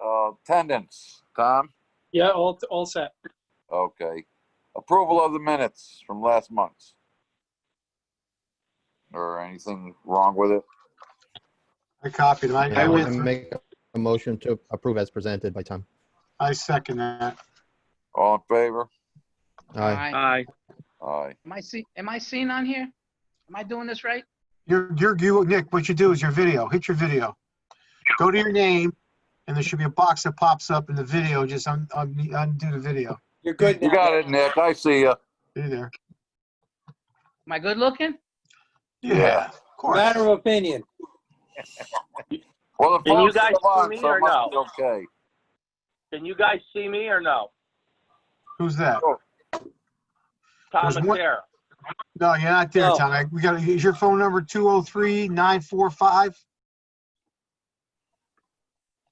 Attendance, Tom? Yeah, all set. Okay. Approval of the minutes from last month. Or anything wrong with it? I copied them. I would make a motion to approve as presented by Tom. I second that. All in favor? Aye. Aye. Am I seen on here? Am I doing this right? Nick, what you do is your video. Hit your video. Go to your name, and there should be a box that pops up in the video. Just undo the video. You're good now. You got it, Nick. I see you. Hey there. Am I good looking? Yeah, of course. Matter of opinion. Well, the Can you phone's guys still on, see me so or it must no? be okay. Can you guys see me or no? Who's that? Tom There's one- Matera. No, you're not there, No. Tom. Is your phone number 203-945?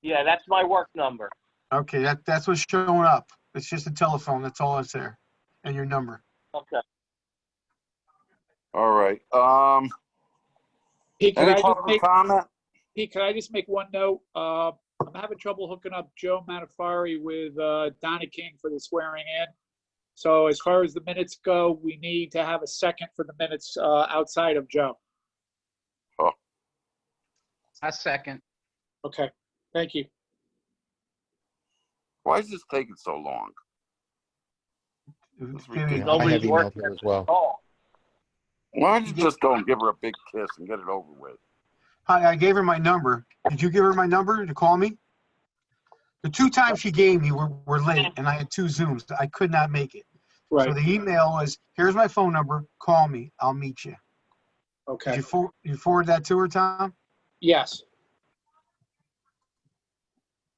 Yeah, that's my work number. Okay, that's what's showing up. It's just a telephone. That's all that's there, and your number. Okay. All right. Pete, Any public comment? Can I just make one note? I'm having trouble hooking up Joe Manafari with Donna King for the swearing in. So as far as the minutes go, we need to have a second for the minutes outside of Joe. A second. Okay, thank you. Why is this taking so long? It's Yeah, getting- I Nobody's have emailed working her as well. Oh, Why don't you just go and give her a big kiss and get it over with? Hi, I gave her my number. Did you give her my number to call me? The 2 times she gave me were late, and I had 2 Zooms. I could not make it. So Right, the email was, here's my phone number. Call me. I'll meet you. okay. Did you forward that to her, Tom? Yes.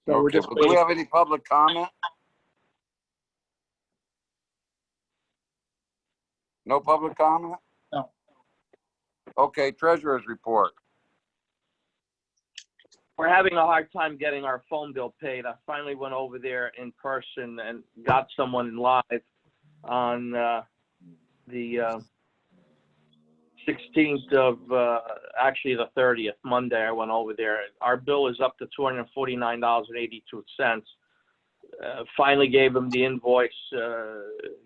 So we're Okay, just well, do we waiting. have any public comment? No public comment? No. Okay, treasurer's report. we're having a hard time getting our phone bill paid. I finally went over there in person and got someone live on the 16th of, actually the 30th, Monday. I went over there. Our bill is up to $249.82. Finally gave them the invoice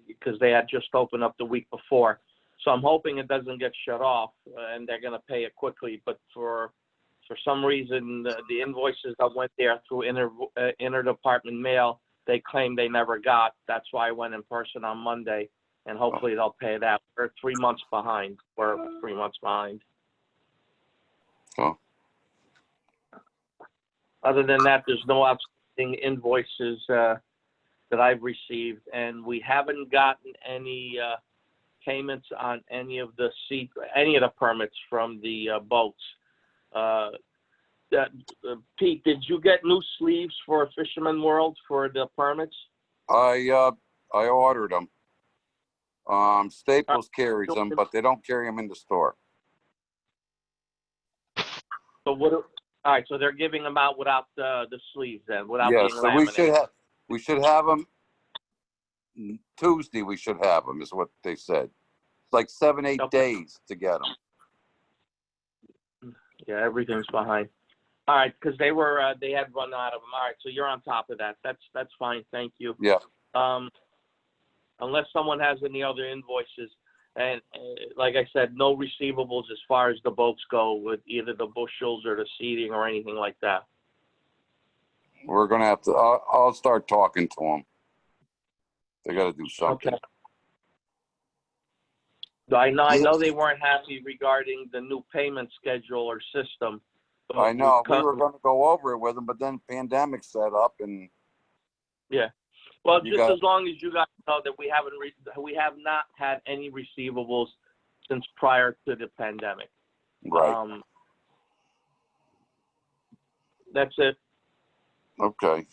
because they had just opened up the week before. So I'm hoping it doesn't get shut off and they're going to pay it quickly. But for some reason, the invoices that went there through interdepartment mail, they claim they never got. That's why I went in person on Monday, and hopefully they'll pay it out. We're 3 months behind. We're 3 months behind. Oh. Other than that, there's no outstanding invoices that I've received, and we haven't gotten any payments on any of the permits from the boats. Pete, did you get new sleeves for Fisherman World for the permits? I ordered them. Staples carries them, but they don't carry them in the store. So all right, so they're giving them out without the sleeves then, without Yeah, being so laminated. we should have them Tuesday. We should have them, is what they said. It's like 7-8 Okay. days to get them. Yeah, everything's behind. All right, because they had run out of them. All right, so you're on top of that. That's fine. Thank you. Yeah. Unless someone has any other invoices, and like I said, no receivables as far as the boats go with either the bushels or the seating or anything like that. We're gonna have to. I'll start talking to them. They got to do something. Okay. I know they weren't happy regarding the new payment schedule or system. but I know. We we've were going to go over it with them, but then pandemic set up, and Yeah. Well, You just got- as long as you guys know that we have not had any receivables since prior to the pandemic. right. That's it. Okay.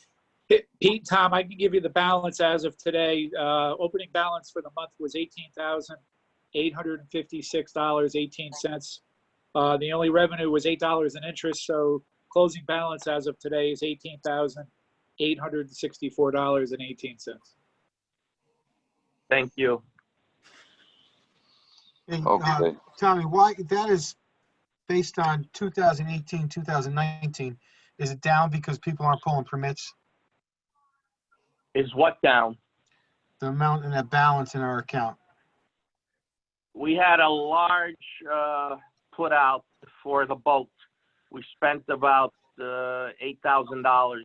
Pete, Tom, I can give you the balance as of today. Opening balance for the month was $18,856.18. The only revenue was $8 in interest, so closing balance as of today is $18,864.18. Thank you. And, Okay. Tommy, why that is based on 2018, 2019, is it down because people aren't pulling permits? Is what down? The amount in that balance in our account? We had a large put out for the boat. We spent about $8,000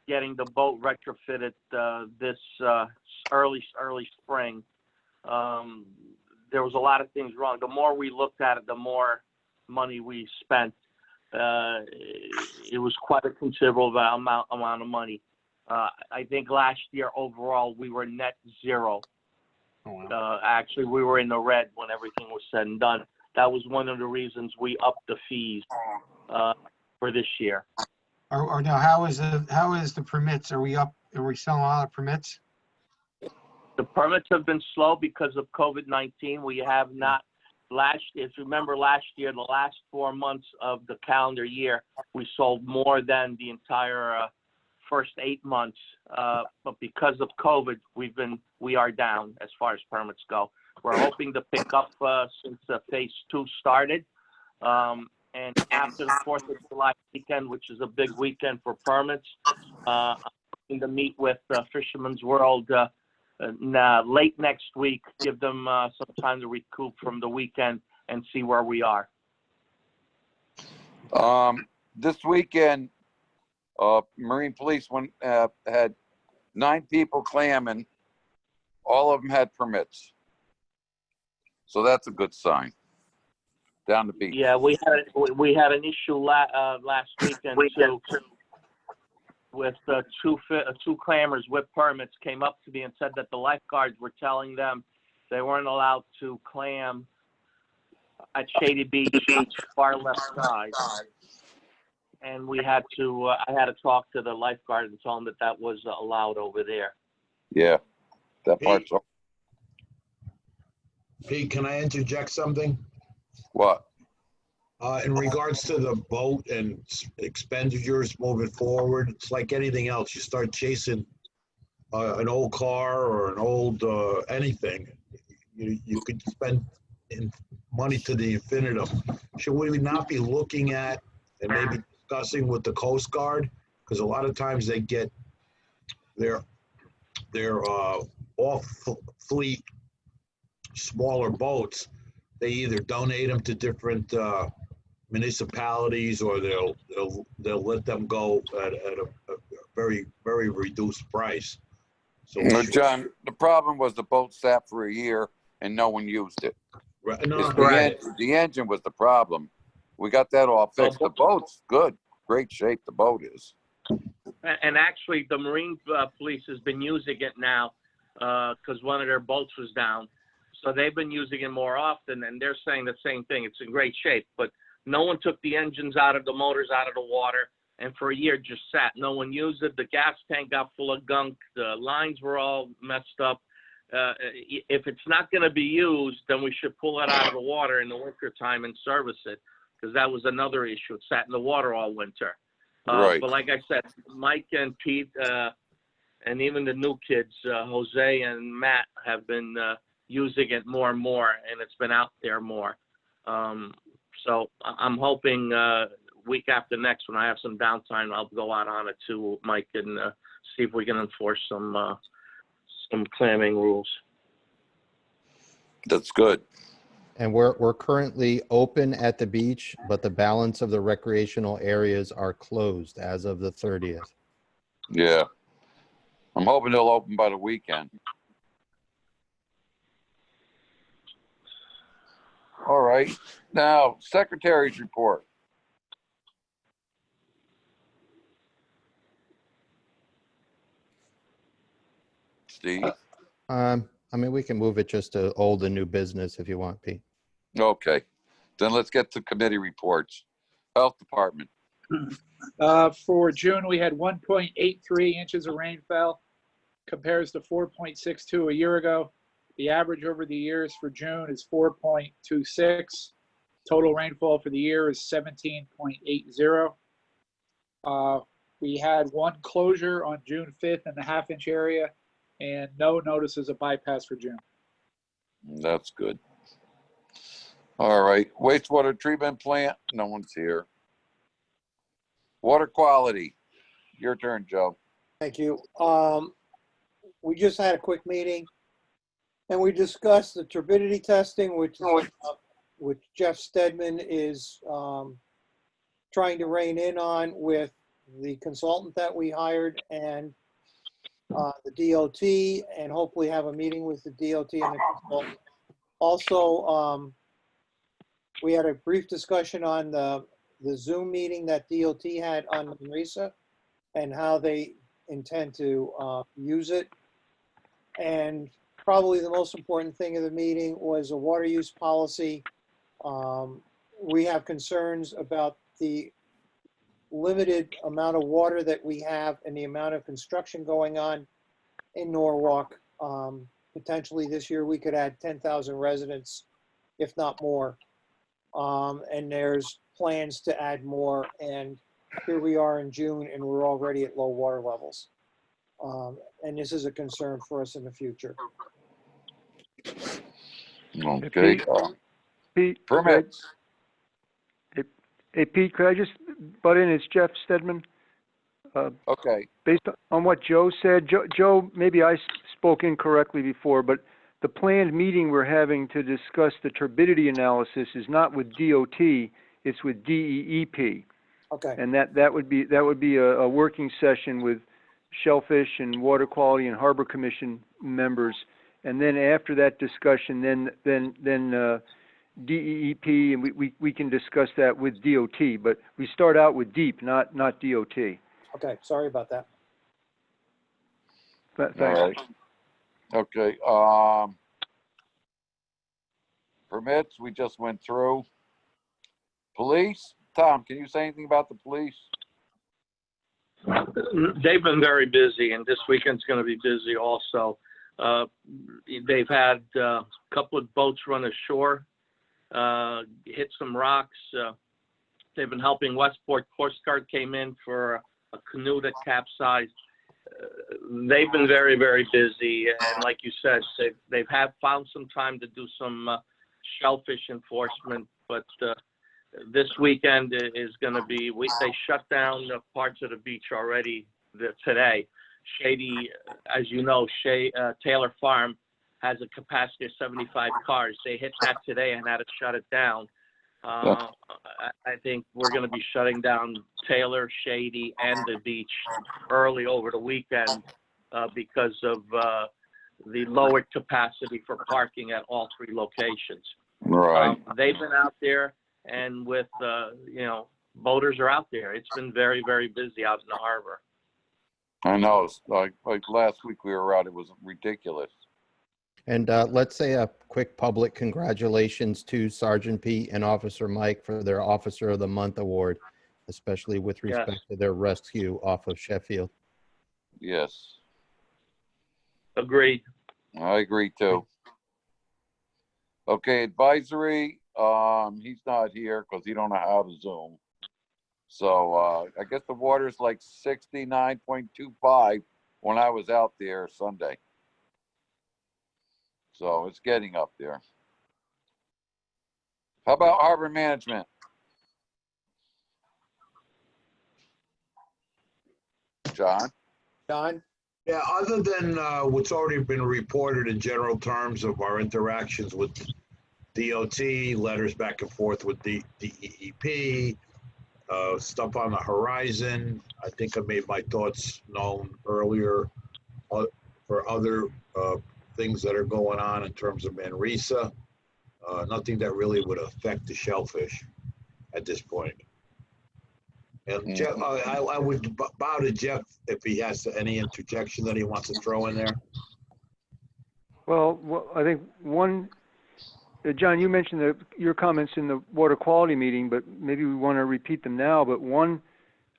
getting the boat retrofitted this early spring. There was a lot of things wrong. The more we looked at it, the more money we spent. It was quite a considerable amount of money. I think last year overall we were net zero. Oh, wow. Actually, we were in the red when everything was said and done. That was one of the reasons we upped the fees for this year. Or now, how is the permits? Are we selling a lot of permits? The permits have been slow because of COVID-19. We have not if you remember last year, the last 4 months of the calendar year, we sold more than the entire first 8 months. But because of COVID, we are down as far as permits go. We're hoping to pick up since phase 2 started. And after the 4th of July weekend, which is a big weekend for permits, I'm hoping to meet with Fisherman's World late next week, give them some time to recoup from the weekend and see where we are. This weekend, Marine Police had 9 people clamming. All of them had permits. So that's a good sign. Down the beach. Yeah, we had an issue last weekend too, with two clammers with permits came up to me and said that the lifeguards were telling them they weren't allowed to clam at Shady Beach, far left side. And I had to talk to the lifeguard and tell them that was allowed over there. Yeah, that part's. Pete, can I interject something? What? In regards to the boat and expenditures moving forward, it's like anything else. You start chasing an old car or an old anything, you could spend money to the infinitum. Should we not be looking at and maybe discussing with the Coast Guard? Because a lot of times they get their off-fleet smaller boats. They either donate them to different municipalities, or they'll let them go at a very, very reduced price. So John, the problem was the boat sat for a year and no one used it. Right, no, The engine was the problem. We got that all fixed. The boat's good, great shape. The boat is. And actually, the Marine Police has been using it now because one of their boats was down. So they've been using it more often, and they're saying the same thing. It's in great shape, but no one took the engines out of the motors out of the water, and for a year just sat. No one used it. The gas tank got full of gunk. The lines were all messed up. If it's not going to be used, then we should pull it out of the water in the winter time and service it, because that was another issue. It sat in the water all winter. Right. But like I said, Mike and Pete and even the new kids, Jose and Matt, have been using it more and more, and it's been out there more. So I'm hoping week after next, when I have some downtime, I'll go out on it too, Mike, and see if we can enforce some clamming rules. That's good. And we're currently open at the beach, but the balance of the recreational areas are closed as of the 30th. Yeah. I'm hoping they'll open by the weekend. All right. Now, Secretary's report. Steve? I mean, we can move it just to old and new business if you want, Pete. Okay. Then let's get to committee reports. Health Department. For June, we had 1.83 inches of rainfall, compares to 4.62 a year ago. The average over the years for June is 4.26. Total rainfall for the year is 17.80. We had one closure on June 5th in the half-inch area, and no notices of bypass for June. That's good. All right, wastewater treatment plant, no one's here. Water quality, your turn, Joe. Thank you. We just had a quick meeting and we discussed the turbidity testing, which Jeff Stedman is trying to rein in on with the consultant that we hired and the DOT, and hopefully have a meeting with the DOT and the consultant. Also, we had a brief discussion on the Zoom meeting that DOT had on Marisa and how they intend to use it. And probably the most important thing of the meeting was a water use policy. We have concerns about the limited amount of water that we have and the amount of construction going on in Norwalk. Potentially this year, we could add 10,000 residents, if not more. And there's plans to add more. And here we are in June and we're already at low water levels. And this is a concern for us in the future. Okay. Pete, Permits. hey, Pete, could I just butt in? It's Jeff Stedman. Okay. Based on what Joe said, Joe, maybe I spoke incorrectly before, but the planned meeting we're having to discuss the turbidity analysis is not with DOT, it's with DEEP. Okay. And that would be a working session with Shellfish and Water Quality and Harbor Commission members. And then after that discussion, then DEEP, and we can discuss that with DOT. But we start out with DEEP, not DOT. Okay. Sorry about that. Thanks. All right. Okay. Permits, we just went through. Police, Tom, can you say anything about the police? They've been very busy, and this weekend's going to be busy also. They've had a couple of boats run ashore, hit some rocks. They've been helping Westport. Coast Guard came in for a canoe that capsized. They've been very, very busy, and like you said, they've found some time to do some shellfish enforcement, but this weekend is going to be, they shut down parts of the beach already today. Shady, as you know, Taylor Farm has a capacity of 75 cars. They hit that today and had to shut it down. I think we're going to be shutting down Taylor, Shady, and the beach early over the weekend because of the lowered capacity for parking at all three locations. Right. They've been out there, and with, boaters are out there. It's been very, very busy out in the harbor. I know. It's like last week we were out, it was ridiculous. And let's say a quick public congratulations to Sergeant Pete and Officer Mike for their Officer of the Month award, especially with respect to their rescue off of Sheffield. Yes. Agreed. I agree too. Okay, advisory, he's not here because he don't know how to Zoom. So I guess the water's like 69.25 when I was out there Sunday. So it's getting up there. How about harbor management? John? John? Yeah, other than what's already been reported in general terms of our interactions with DOT, letters back and forth with the DEEP, stuff on the horizon. I think I made my thoughts known earlier for other things that are going on in terms of Manresa. Nothing that really would affect the shellfish at this point. And Jeff, I would bow to Jeff if he has any interjection that he wants to throw in there. Well, I think one, John, you mentioned your comments in the water quality meeting, but maybe we want to repeat them now. But one,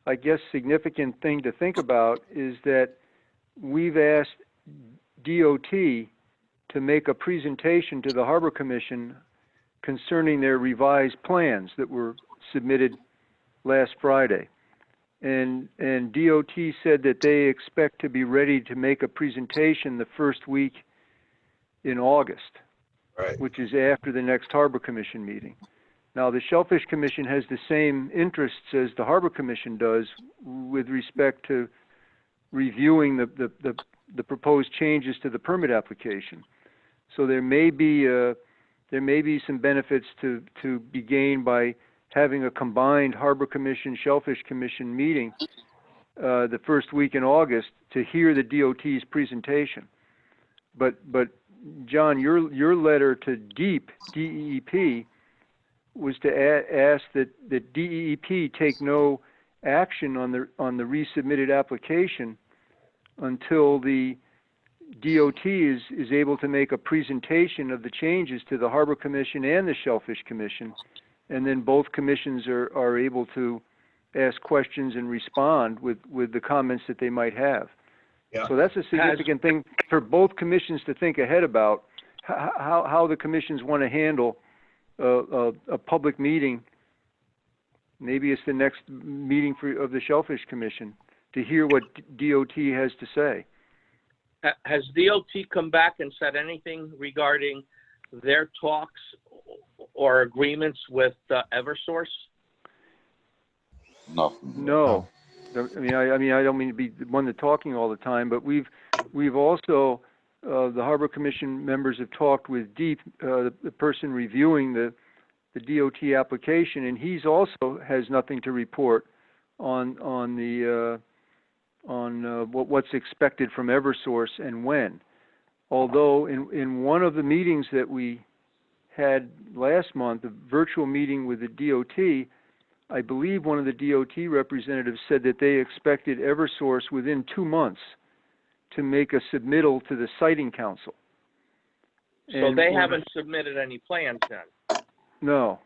I guess, significant thing to think about is that we've asked DOT to make a presentation to the Harbor Commission concerning their revised plans that were submitted last Friday. And DOT said that they expect to be ready to make a presentation the first week in August. Right. which is after the next Harbor Commission meeting. Now, the Shellfish Commission has the same interests as the Harbor Commission does with respect to reviewing the proposed changes to the permit application. So there may be some benefits to be gained by having a combined Harbor Commission, Shellfish Commission meeting the first week in August to hear the DOT's presentation. But John, your letter to DEP was to ask that DEP take no action on the resubmitted application until the DOT is able to make a presentation of the changes to the Harbor Commission and the Shellfish Commission, and then both commissions are able to ask questions and respond with the comments that they might have. Yeah. So that's a significant thing for both commissions to think ahead about, how the commissions want to handle a public meeting. Maybe it's the next meeting of the Shellfish Commission to hear what DOT has to say. Has DOT come back and said anything regarding their talks or agreements with Eversource? No. No. I mean, I don't mean to be the one that's talking all the time, but we've also, the Harbor Commission members have talked with Deep, the person reviewing the DOT application, and he's also has nothing to report on what's expected from Eversource and when. Although in one of the meetings that we had last month, a virtual meeting with the DOT, I believe one of the DOT representatives said that they expected Eversource within 2 months to make a submittal to the Siting Council. So they haven't submitted any plans then? No,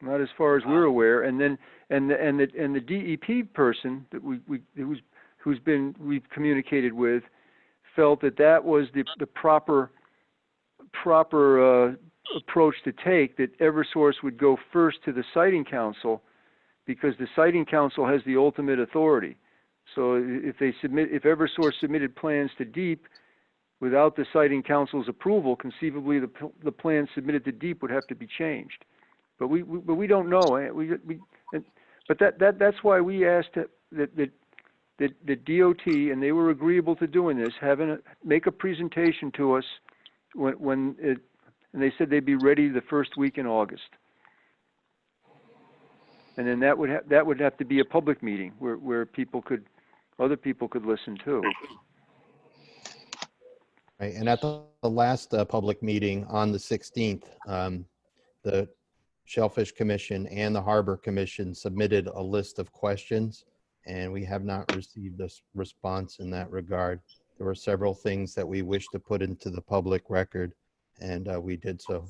not as far as we're aware. And then the DEP person that we've communicated with felt that was the proper approach to take, that Eversource would go first to the Siting Council, because the Siting Council has the ultimate authority. So if Eversource submitted plans to DEEP without the Siting Council's approval, conceivably the plans submitted to DEEP would have to be changed. But we don't know. But that's why we asked that DOT, and they were agreeable to doing this, make a presentation to us and they said they'd be ready the first week in August. And then that would have to be a public meeting where other people could listen too. Right, and at the last public meeting on the 16th, the Shellfish Commission and the Harbor Commission submitted a list of questions, and we have not received a response in that regard. There were several things that we wish to put into the public record, and we did so.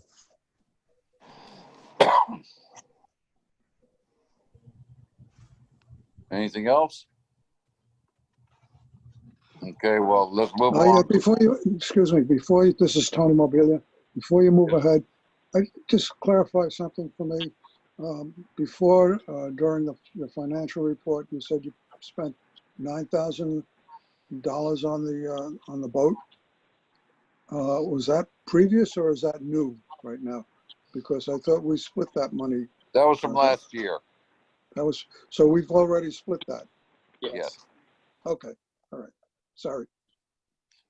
Anything else? Okay, well, let's move Yeah, on. This is Tony Mobilia. Before you move ahead, just clarify something for me. Before, during the financial report, you said you spent $9,000 on the boat. Was that previous or is that new right now? Because I thought we split that money. That was from last year. So we've already split that. Yes. Okay. All right. Sorry.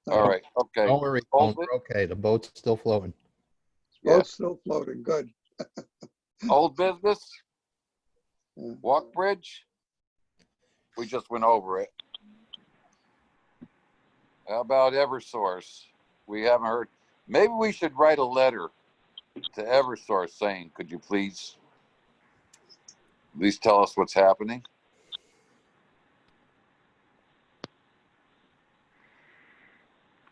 All right. Okay. Don't worry, we're okay. The boat's still floating. Boat's still floating. Good. Old business? Yeah. Walk Bridge? We just went over it. How about Eversource? We haven't heard. Maybe we should write a letter to Eversource saying, could you please at least tell us what's happening?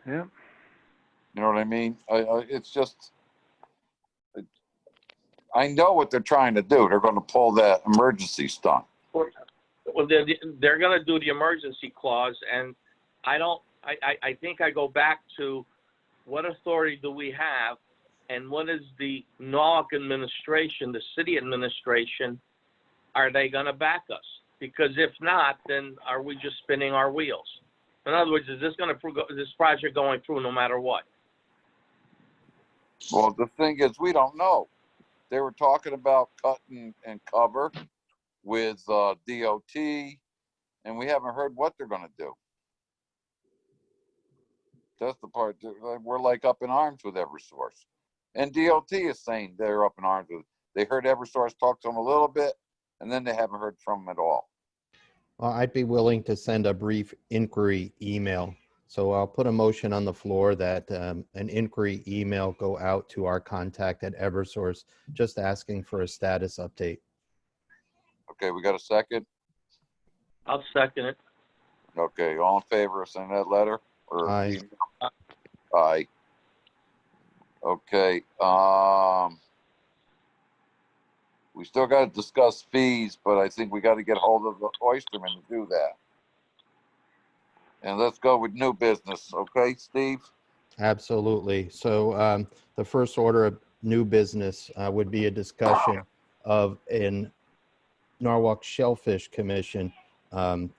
Yeah. You know what I mean? It's just, I know what they're trying to do. They're going to pull that emergency stunt. Well, they're going to do the emergency clause, and I think I go back to what authority do we have, and what is the NOG administration, the city administration, are they going to back us? Because if not, then are we just spinning our wheels? In other words, is this project going through no matter what? Well, the thing is, we don't know. They were talking about cutting and cover with DOT, and we haven't heard what they're going to do. That's the part that we're like up in arms with Eversource. And DOT is saying they're up in arms with. They heard Eversource talk to them a little bit, and then they haven't heard from them at all. Well, I'd be willing to send a brief inquiry email. So I'll put a motion on the floor that an inquiry email go out to our contact at Eversource, just asking for a status update. Okay, we got a second? I'll second it. Okay, all in favor of sending that letter? Or Aye. email? Aye. Okay, we still got to discuss fees, but I think we got to get hold of the oysterman to do that. And let's go with new business, okay, Steve? Absolutely. So the first order of new business would be a discussion of an Norwalk Shellfish Commission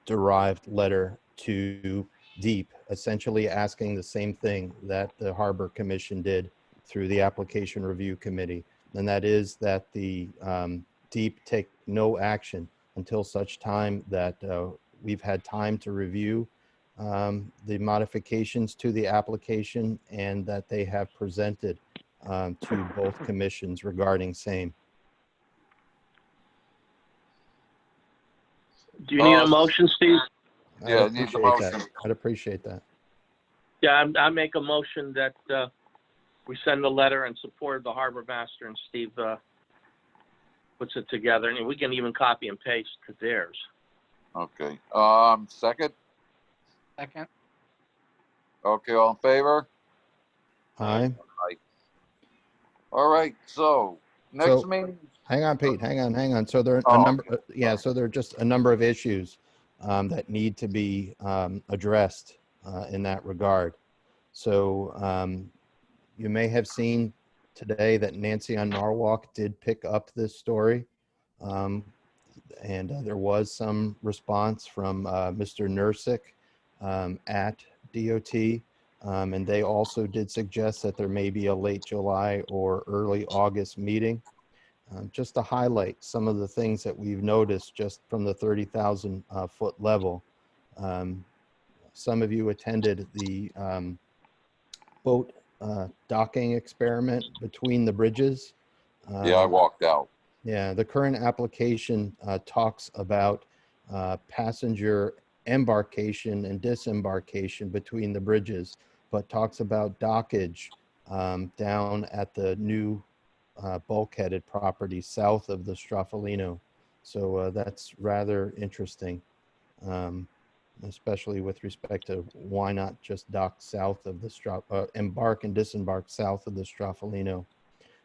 derived letter to DEEP, essentially asking the same thing that the Harbor Commission did through the Application Review Committee. And that is that the DEEP take no action until such time that we've had time to review the modifications to the application and that they have presented to both commissions regarding same. Do you need a motion, Steve? Yeah, I need the motion. I'd appreciate that. Yeah, I make a motion that we send a letter in support of the harbor master, and Steve puts it together, and we can even copy and paste to theirs. Okay, second? Second. Okay, all in favor? Aye. All right, so next So- meeting. Hang on, Pete. Hang on. So there are Oh, a number. So there are just a number of issues that need to be addressed in that regard. So you may have seen today that Nancy on Norwalk did pick up this story, and there was some response from Mr. Nursick at DOT. And they also did suggest that there may be a late July or early August meeting. Just to highlight some of the things that we've noticed just from the 30,000 foot level. Some of you attended the boat docking experiment between the bridges. Yeah, I walked out. Yeah, the current application talks about passenger embarkation and disembarkation between the bridges, but talks about dockage down at the new bulkheaded property south of the Straffolino. So that's rather interesting, especially with respect to why not just dock south of the embark and disembark south of the Straffolino.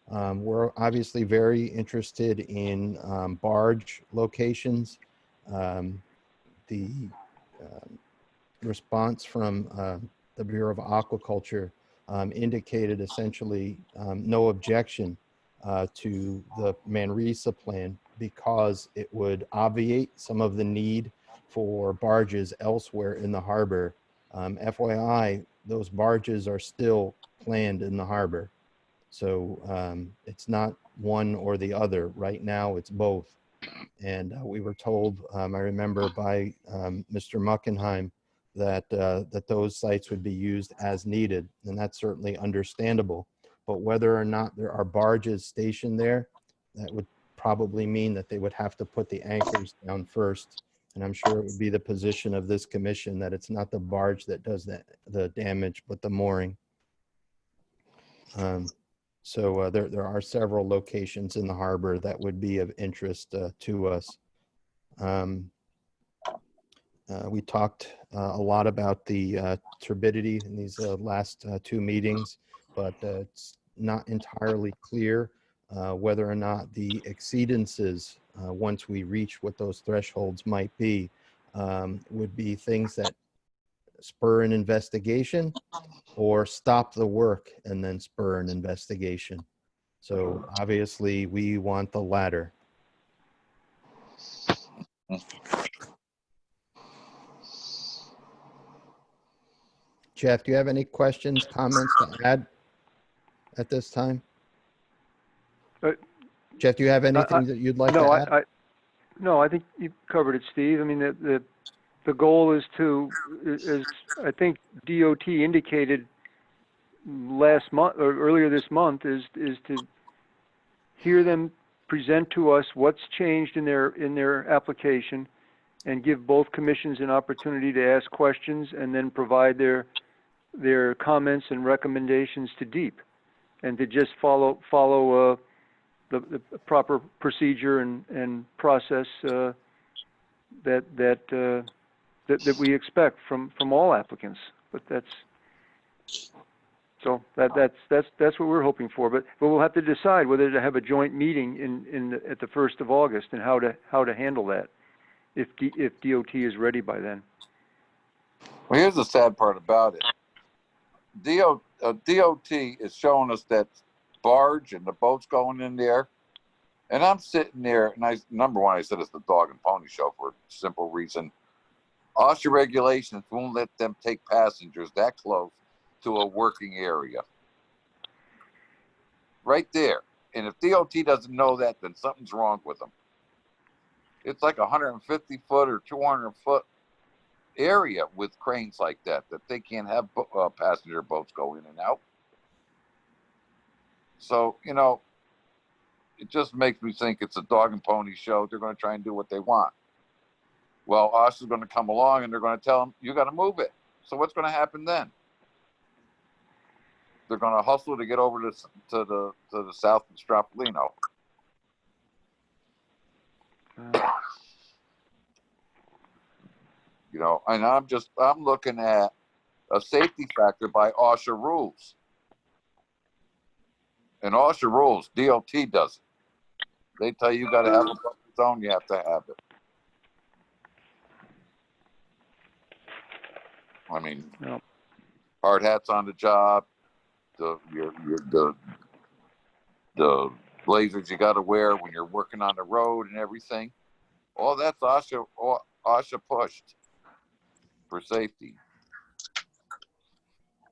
We're obviously very interested in barge locations. The response from the Bureau of Aquaculture indicated essentially no objection to the Manresa plan because it would obviate some of the need for barges elsewhere in the harbor. FYI, those barges are still planned in the harbor. So it's not one or the other. Right now, it's both. And we were told, I remember by Mr. Muckenheim, that those sites would be used as needed. And that's certainly understandable. But whether or not there are barges stationed there, that would probably mean that they would have to put the anchors down first. And I'm sure it would be the position of this commission that it's not the barge that does the damage, but the mooring. So there are several locations in the harbor that would be of interest to us. We talked a lot about the turbidity in these last two meetings, but it's not entirely clear whether or not the exceedances, once we reach what those thresholds might be, would be things that spur an investigation or stop the work and then spur an investigation. So obviously we want the latter. Jeff, do you have any questions, comments to add? at this time? Uh, Jeff, do you have anything that you'd like No, to add? no, I think you covered it, Steve. I mean, the goal is to, as I think DOT indicated last month or earlier this month, is to hear them present to us what's changed in their application, and give both commissions an opportunity to ask questions and then provide their comments and recommendations to DEEP, and to just follow the proper procedure and process that we expect from all applicants. But that's what we're hoping for. But we'll have to decide whether to have a joint meeting at the 1st of August and how to handle that if DOT is ready by then. Well, here's the sad part about it. DOT is showing us that barge and the boats going in there. And I'm sitting there, and number one, I said it's the dog and pony show for a simple reason. OSHA regulations won't let them take passengers that close to a working area. Right there. And if DOT doesn't know that, then something's wrong with them. It's like 150 foot or 200 foot area with cranes like that they can't have passenger boats go in and out. So, you know, it just makes me think it's a dog and pony show. They're going to try and do what they want. Well, OSHA is going to come along and they're going to tell them, you got to move it. So what's going to happen then? They're going to hustle to get over to the south of Strapolino. You know, and I'm looking at a safety factor by OSHA rules. And OSHA rules, DOT doesn't. They tell you got to have a buffer zone, you have to have it. I mean, Yep. hard hats on the job, the blazers you got to wear when you're working on the road and everything. All that's OSHA pushed for safety.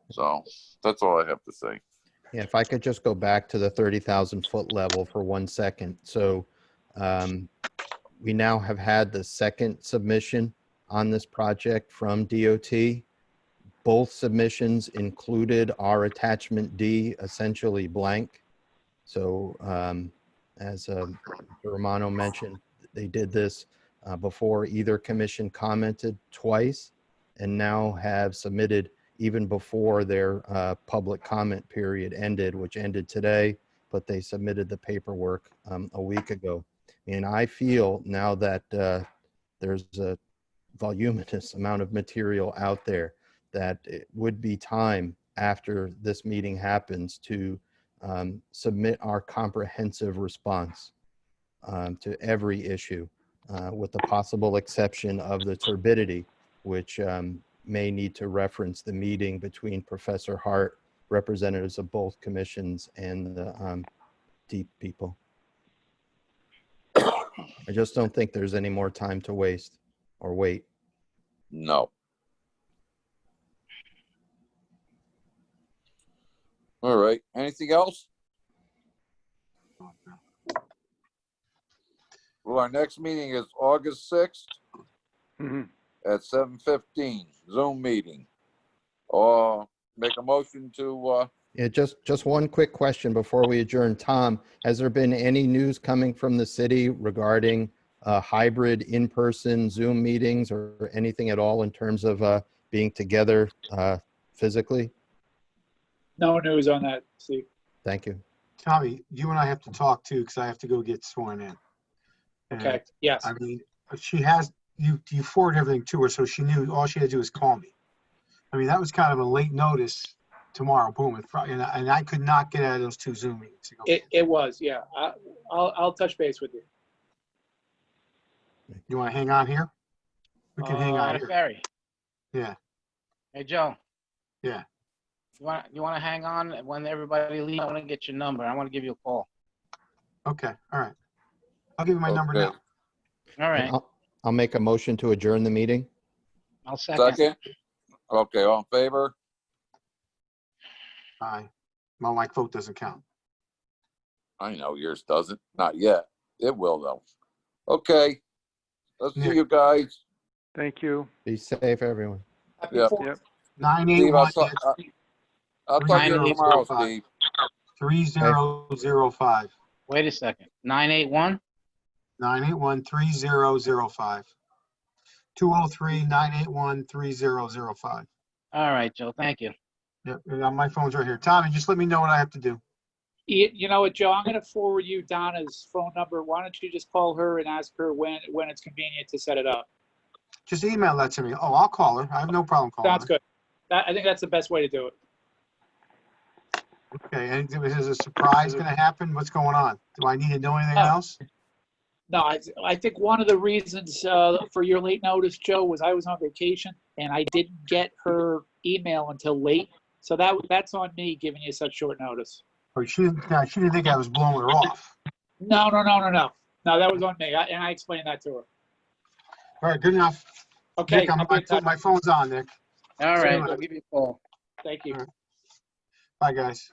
So that's all I have to say. Yeah, if I could just go back to the 30,000 foot level for 1 second. So we now have had the second submission on this project from DOT. Both submissions included our attachment D, essentially blank. So as Romano mentioned, they did this before either commission commented twice, and now have submitted even before their public comment period ended, which ended today, but they submitted the paperwork a week ago. And I feel now that there's a voluminous amount of material out there that it would be time after this meeting happens to submit our comprehensive response to every issue, with the possible exception of the turbidity, which may need to reference the meeting between Professor Hart, representatives of both commissions, and the DEEP people. I just don't think there's any more time to waste or wait. No. All right. Anything else? Well, our next meeting is August 6th at 7:15, Zoom meeting. Make a motion to... Yeah, just one quick question before we adjourn. Tom, has there been any news coming from the city regarding hybrid in-person Zoom meetings or anything at all in terms of being together physically? No news on that, Steve. Thank you. Tommy, you and I have to talk too, because I have to go get sworn in. And, Okay, yes. I mean, she has, you forward everything to her, so she knew all she had to do was call me. I mean, that was kind of a late notice tomorrow, boom, and I could not get out of those two Zoom meetings. It was, yeah. I'll touch base with you. You want to hang on here? We can hang on here. Ferry. Yeah. Hey, Joe. Yeah. You want to hang on when everybody leaves? I want to get your number. I want to give you a call. Okay. All right. I'll give you my number now. All right. I'll make a motion to adjourn the meeting. I'll second. Second? Okay, all in favor? Aye. My vote doesn't count. I know yours doesn't. Not yet. It will though. Okay. Let's see Nick. you guys. Thank you. Be safe, everyone. Happy Yep. 4th. Yep. Steve, 981 I'll talk to you 981. tomorrow, Steve. 3005. Wait a second. 981? 981 3005. 203-981-3005. All right, Joe. Thank you. Yep, my phone's right here. Tommy, just let me know what I have to do. You know what, Joe? I'm going to forward you Donna's phone number. Why don't you just call her and ask her when it's convenient to set it up? Just email that to me. Oh, I'll call her. I have no problem calling Sounds her. good. I think that's the best way to do it. Okay, and is a surprise going to happen? What's going on? Do I need to know anything else? No, I think one of the reasons for your late notice, Joe, was I was on vacation and I didn't get her email until late. So that's on me giving you such short notice. Or she didn't think I was blowing her off. No. No, that was on me. And I explained that to her. All right, good enough. Okay. Nick, I'll be in touch. my phone's on, Nick. All right. All right. I'll give you a call. Thank you. Bye, guys.